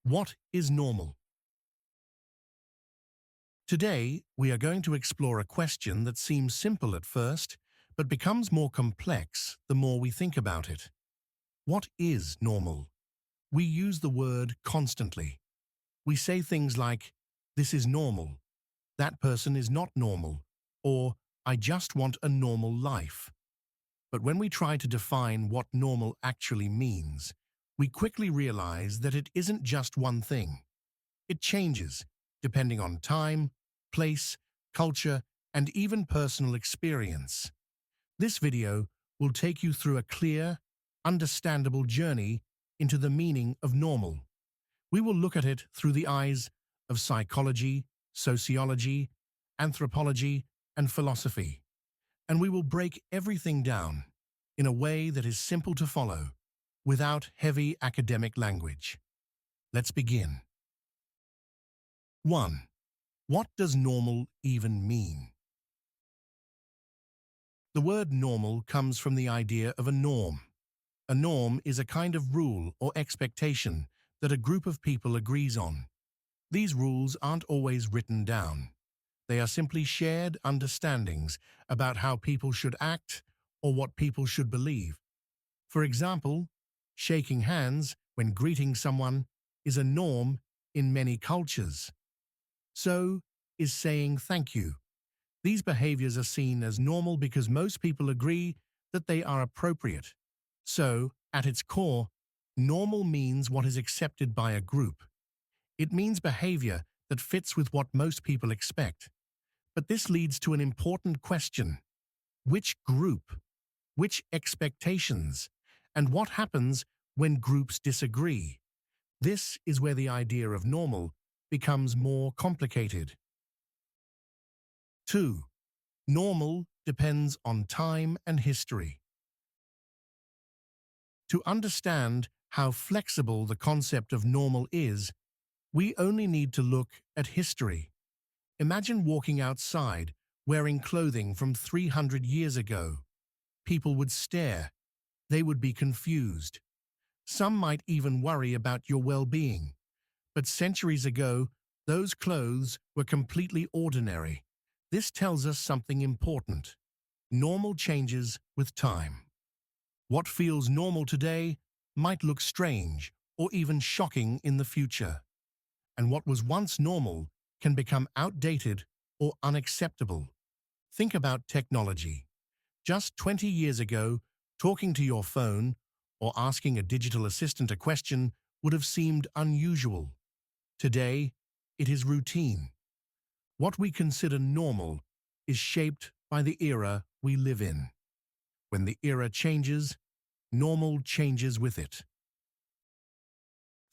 What is normal? Today, we are going to explore a question that seems simple at first, but becomes more complex the more we think about it. What is normal? We use the word constantly. We say things like, "This is normal," "That person is not normal," or "I just want a normal life." But when we try to define what normal actually means, we quickly realize that it isn't just one thing. It changes depending on time, place, culture, and even personal experience. This video will take you through a clear, understandable journey into the meaning of normal. We will look at it through the eyes of psychology, sociology, anthropology, and philosophy. And we will break everything down in a way that is simple to follow, without heavy academic language. Let's begin. 1. What does normal even mean? The word normal comes from the idea of a norm. A norm is a kind of rule or expectation that a group of people agrees on. These rules aren't always written down. They are simply shared understandings about how people should act or what people should believe. For example, shaking hands when greeting someone is a norm in many cultures. So is saying thank you. These behaviors are seen as normal because most people agree that they are appropriate. So, at its core, normal means what is accepted by a group. It means behavior that fits with what most people expect. But this leads to an important question. Which group? Which expectations? And what happens when groups disagree? This is where the idea of normal becomes more complicated. 2. Normal depends on time and history. To understand how flexible the concept of normal is, we only need to look at history. Imagine walking outside wearing clothing from 300 years ago. People would stare. They would be confused. Some might even worry about your well-being. But centuries ago, those clothes were completely ordinary. This tells us something important. Normal changes with time. What feels normal today might look strange or even shocking in the future. And what was once normal can become outdated or unacceptable. Think about technology. Just 20 years ago, talking to your phone or asking a digital assistant a question would have seemed unusual. Today, it is routine. What we consider normal is shaped by the era we live in. When the era changes, normal changes with it.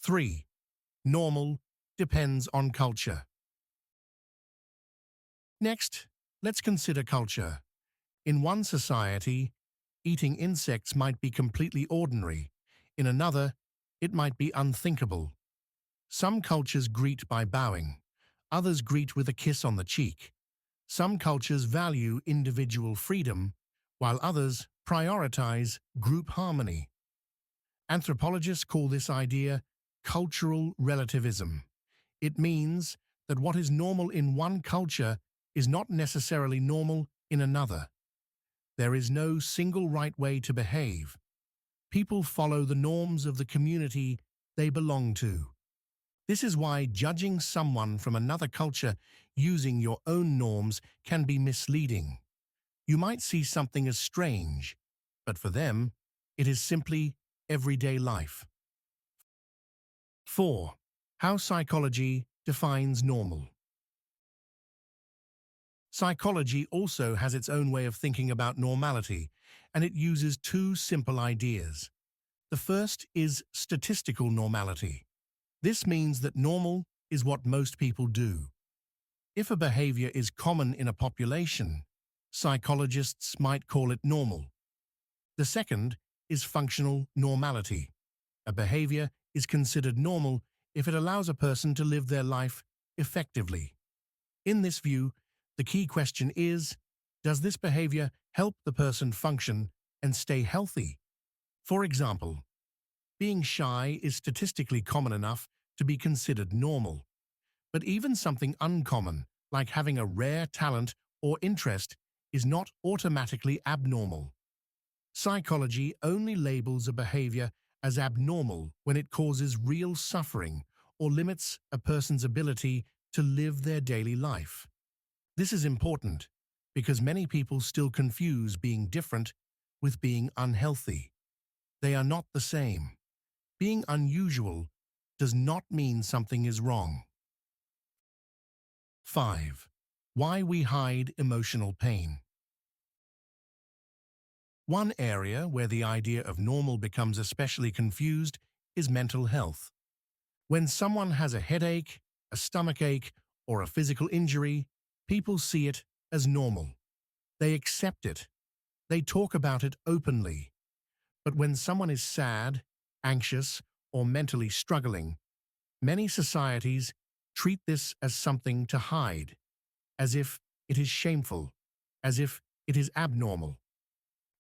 3. Normal depends on culture. Next, let's consider culture. In one society, eating insects might be completely ordinary. In another, it might be unthinkable. Some cultures greet by bowing. Others greet with a kiss on the cheek. Some cultures value individual freedom, while others prioritize group harmony. Anthropologists call this idea cultural relativism. It means that what is normal in one culture is not necessarily normal in another. There is no single right way to behave. People follow the norms of the community they belong to. This is why judging someone from another culture using your own norms can be misleading. You might see something as strange, but for them, it is simply everyday life. 4. How psychology defines normal. Psychology also has its own way of thinking about normality, and it uses two simple ideas. The first is statistical normality. This means that normal is what most people do. If a behavior is common in a population, psychologists might call it normal. The second is functional normality. A behavior is considered normal if it allows a person to live their life effectively. In this view, the key question is, does this behavior help the person function and stay healthy? For example, being shy is statistically common enough to be considered normal. But even something uncommon, like having a rare talent or interest, is not automatically abnormal. Psychology only labels a behavior as abnormal when it causes real suffering or limits a person's ability to live their daily life. This is important because many people still confuse being different with being unhealthy. They are not the same. Being unusual does not mean something is wrong. 5. Why we hide emotional pain. One area where the idea of normal becomes especially confused is mental health. When someone has a headache, a stomachache, or a physical injury, people see it as normal. They accept it. They talk about it openly. But when someone is sad, anxious, or mentally struggling, many societies treat this as something to hide, as if it is shameful, as if it is abnormal.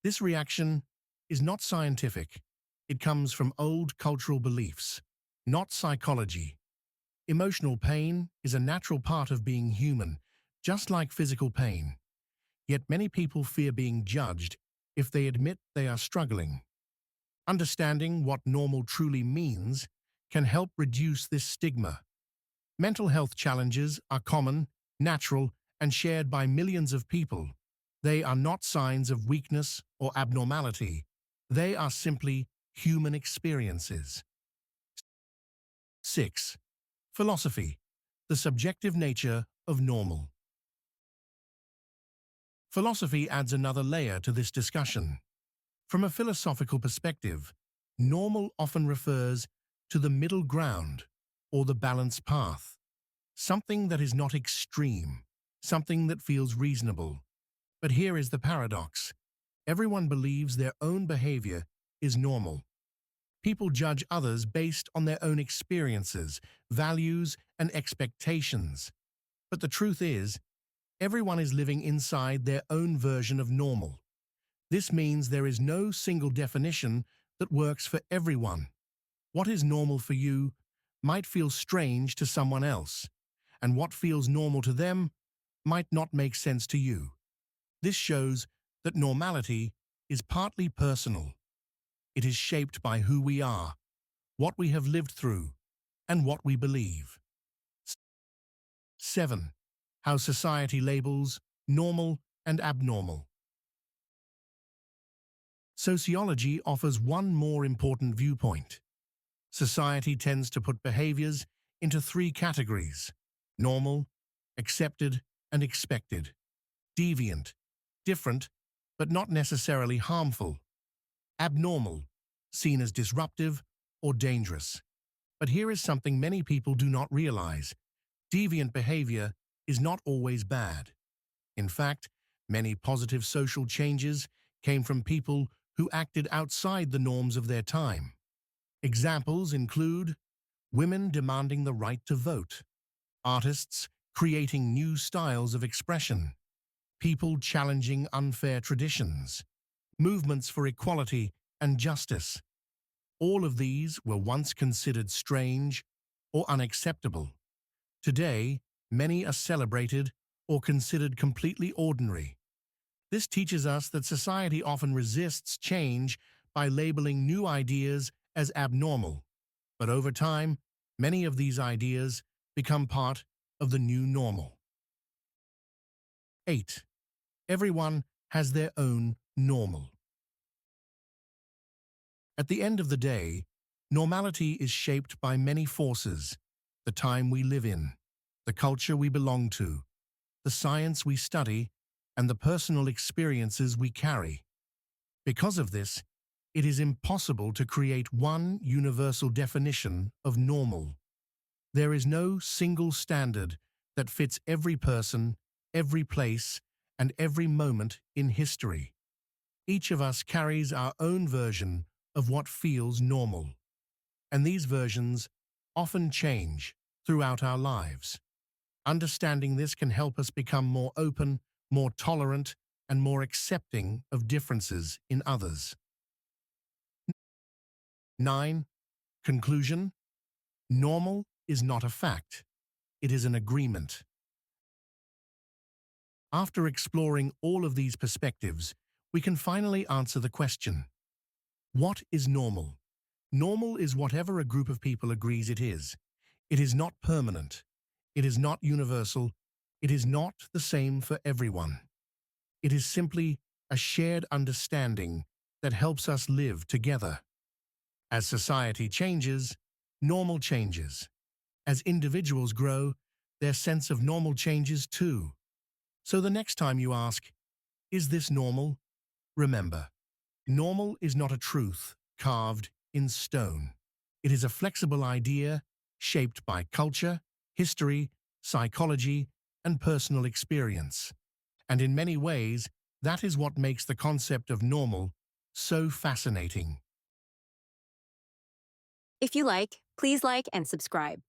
This reaction is not scientific. It comes from old cultural beliefs, not psychology. Emotional pain is a natural part of being human, just like physical pain. Yet many people fear being judged if they admit they are struggling. Understanding what normal truly means can help reduce this stigma. Mental health challenges are common, natural, and shared by millions of people. They are not signs of weakness or abnormality. They are simply human experiences. 6. Philosophy, the subjective nature of normal. Philosophy adds another layer to this discussion. From a philosophical perspective, normal often refers to the middle ground or the balanced path, something that is not extreme, something that feels reasonable. But here is the paradox. Everyone believes their own behavior is normal. People judge others based on their own experiences, values, and expectations. But the truth is, everyone is living inside their own version of normal. This means there is no single definition that works for everyone. What is normal for you might feel strange to someone else, and what feels normal to them might not make sense to you. This shows that normality is partly personal. It is shaped by who we are, what we have lived through, and what we believe. 7. How society labels normal and abnormal. Sociology offers one more important viewpoint. Society tends to put behaviors into three categories: normal, accepted, and expected; deviant, different, but not necessarily harmful; abnormal, seen as disruptive or dangerous. But here is something many people do not realize. Deviant behavior is not always bad. In fact, many positive social changes came from people who acted outside the norms of their time. Examples include women demanding the right to vote, artists creating new styles of expression, people challenging unfair traditions, movements for equality and justice. All of these were once considered strange or unacceptable. Today, many are celebrated or considered completely ordinary. This teaches us that society often resists change by labeling new ideas as abnormal. But over time, many of these ideas become part of the new normal. 8. Everyone has their own normal. At the end of the day, normality is shaped by many forces: the time we live in, the culture we belong to, the science we study, and the personal experiences we carry. Because of this, it is impossible to create one universal definition of normal. There is no single standard that fits every person, every place, and every moment in history. Each of us carries our own version of what feels normal, and these versions often change throughout our lives. Understanding this can help us become more open, more tolerant, and more accepting of differences in others. 9. Conclusion: normal is not a fact. It is an agreement. After exploring all of these perspectives, we can finally answer the question: what is normal? Normal is whatever a group of people agrees it is. It is not permanent. It is not universal. It is not the same for everyone. It is simply a shared understanding that helps us live together. As society changes, normal changes. As individuals grow, their sense of normal changes too. So the next time you ask, "Is this normal?" remember, normal is not a truth carved in stone. It is a flexible idea shaped by culture, history, psychology, and personal experience. And in many ways, that is what makes the concept of normal so fascinating. If you please like and subscribe.